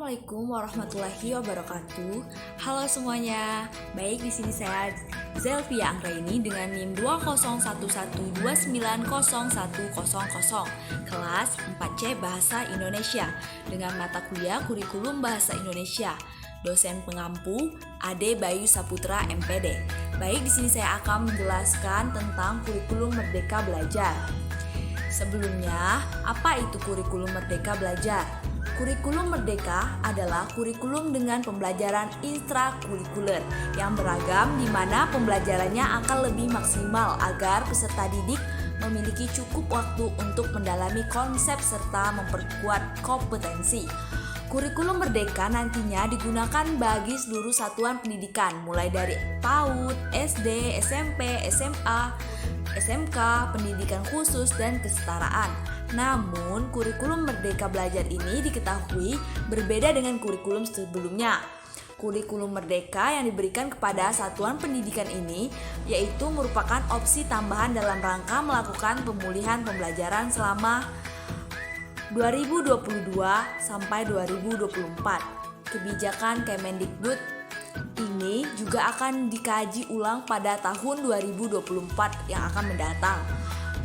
Assalamualaikum warahmatullahi wabarakatuh. Halo semuanya. Baik, di sini saya Zelvia Anggraini dengan NIM 20112901000, kelas 4C Bahasa Indonesia dengan mata kuliah Kurikulum Bahasa Indonesia. Dosen pengampu Ade Bayu Saputra MPD. Baik, di sini saya akan menjelaskan tentang kurikulum Merdeka Belajar. Sebelumnya, apa itu kurikulum Merdeka Belajar? Kurikulum Merdeka adalah kurikulum dengan pembelajaran intrakurikuler yang beragam di mana pembelajarannya akan lebih maksimal agar peserta didik memiliki cukup waktu untuk mendalami konsep serta memperkuat kompetensi. Kurikulum Merdeka nantinya digunakan bagi seluruh satuan pendidikan mulai dari PAUD, SD, SMP, SMA, SMK, pendidikan khusus, dan kesetaraan. Namun, kurikulum Merdeka Belajar ini diketahui berbeda dengan kurikulum sebelumnya. Kurikulum Merdeka yang diberikan kepada satuan pendidikan ini yaitu merupakan opsi tambahan dalam rangka melakukan pemulihan pembelajaran selama 2022 sampai 2024. Kebijakan Kemendikbud ini juga akan dikaji ulang pada tahun 2024 yang akan mendatang.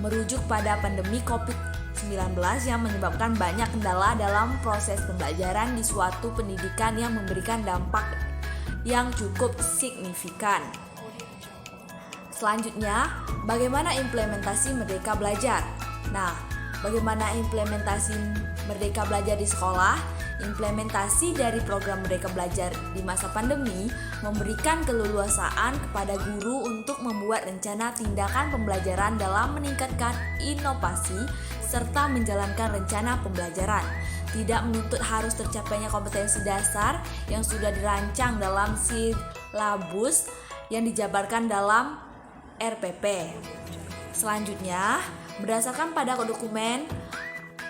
Merujuk pada pandemi COVID-19 yang menyebabkan banyak kendala dalam proses pembelajaran di suatu pendidikan yang memberikan dampak yang cukup signifikan. Selanjutnya, bagaimana implementasi Merdeka Belajar? Nah, bagaimana implementasi Merdeka Belajar di sekolah? Implementasi dari program Merdeka Belajar di masa pandemi memberikan keleluasaan kepada guru untuk membuat rencana tindakan pembelajaran dalam meningkatkan inovasi serta menjalankan rencana pembelajaran. Tidak menuntut harus tercapainya kompetensi dasar yang sudah dirancang dalam silabus yang dijabarkan dalam RPP. Selanjutnya, berdasarkan pada dokumen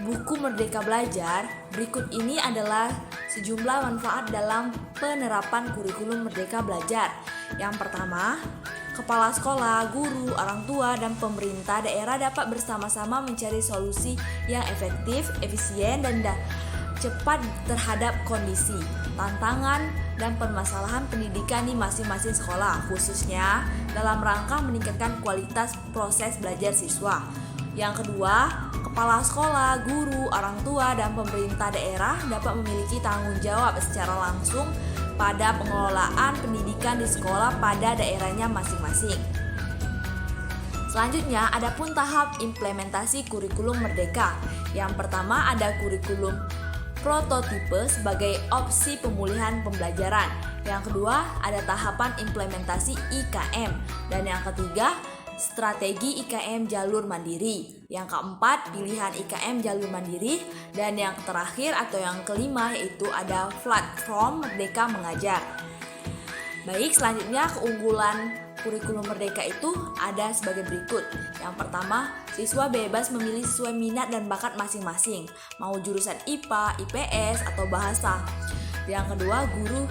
buku Merdeka Belajar, berikut ini adalah sejumlah manfaat dalam penerapan kurikulum Merdeka Belajar. Yang pertama, kepala sekolah, guru, orang tua, dan pemerintah daerah dapat bersama-sama mencari solusi yang efektif, efisien, dan cepat terhadap kondisi, tantangan, dan permasalahan pendidikan di masing-masing sekolah, khususnya dalam rangka meningkatkan kualitas proses belajar siswa. Yang kedua, kepala sekolah, guru, orang tua, dan pemerintah daerah dapat memiliki tanggung jawab secara langsung pada pengelolaan pendidikan di sekolah pada daerahnya masing-masing. Selanjutnya, adapun tahap implementasi kurikulum Merdeka. Yang pertama ada kurikulum prototipe sebagai opsi pemulihan pembelajaran. Yang kedua, ada tahapan implementasi IKM. Dan yang ketiga, strategi IKM jalur mandiri. Yang keempat, pilihan IKM jalur mandiri. Dan yang terakhir atau yang kelima yaitu ada platform Merdeka Mengajar. Baik, selanjutnya keunggulan kurikulum Merdeka itu ada sebagai berikut. Yang pertama, siswa bebas memilih sesuai minat dan bakat masing-masing, mau jurusan IPA, IPS, atau bahasa. Yang kedua, guru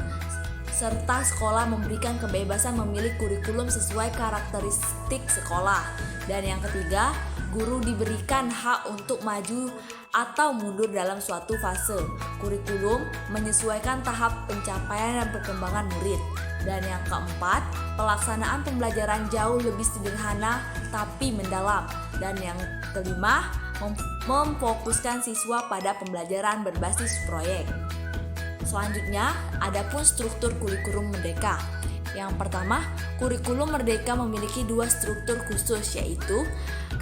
serta sekolah memberikan kebebasan memilih kurikulum sesuai karakteristik sekolah. Dan yang ketiga, guru diberikan hak untuk maju atau mundur dalam suatu fase. Kurikulum menyesuaikan tahap pencapaian dan perkembangan murid. Dan yang keempat, pelaksanaan pembelajaran jauh lebih sederhana tapi mendalam. Dan yang kelima, memfokuskan siswa pada pembelajaran berbasis proyek. Selanjutnya, adapun struktur kurikulum Merdeka. Yang pertama, kurikulum Merdeka memiliki dua struktur khusus, yaitu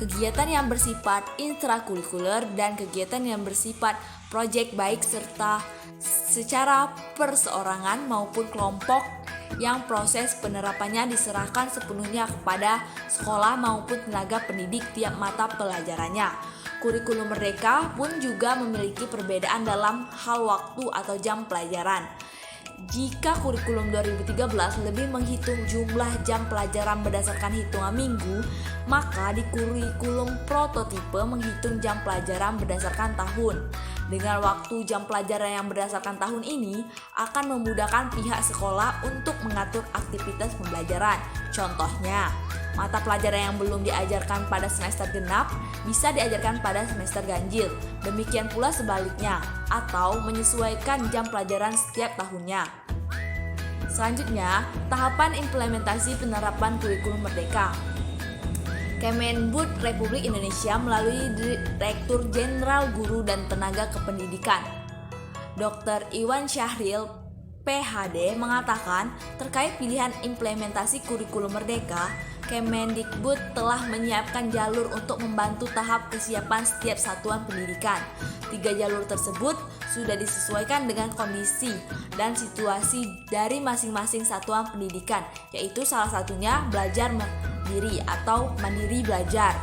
kegiatan yang bersifat intrakurikuler dan kegiatan yang bersifat proyek baik serta secara perseorangan maupun kelompok yang proses penerapannya diserahkan sepenuhnya kepada sekolah maupun tenaga pendidik tiap mata pelajarannya. Kurikulum Merdeka pun juga memiliki perbedaan dalam hal waktu atau jam pelajaran. Jika kurikulum 2013 lebih menghitung jumlah jam pelajaran berdasarkan hitungan minggu, maka di kurikulum prototipe menghitung jam pelajaran berdasarkan tahun. Dengan waktu jam pelajaran yang berdasarkan tahun ini akan memudahkan pihak sekolah untuk mengatur aktivitas pembelajaran. Contohnya, Mata pelajaran yang belum diajarkan pada semester genap bisa diajarkan pada semester ganjil. Demikian pula sebaliknya, atau menyesuaikan jam pelajaran setiap tahunnya. Selanjutnya, tahapan implementasi penerapan kurikulum merdeka. Kemendikbud Republik Indonesia melalui Direktur Jenderal Guru dan Tenaga Kependidikan, Dr. Iwan Syahril, PhD, mengatakan terkait pilihan implementasi kurikulum merdeka, Kemendikbud telah menyiapkan jalur untuk membantu tahap kesiapan setiap satuan pendidikan. 3 jalur tersebut sudah disesuaikan dengan kondisi dan situasi dari masing-masing satuan pendidikan, yaitu salah satunya belajar mandiri atau mandiri belajar.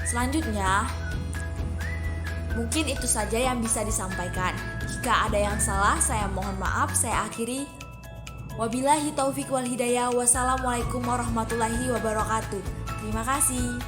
Selanjutnya, mungkin itu saja yang bisa disampaikan. Jika ada yang salah, saya mohon maaf. Saya akhiri. Wabillahi taufik wal hidayah. Wassalamualaikum warahmatullahi wabarakatuh. Terima kasih.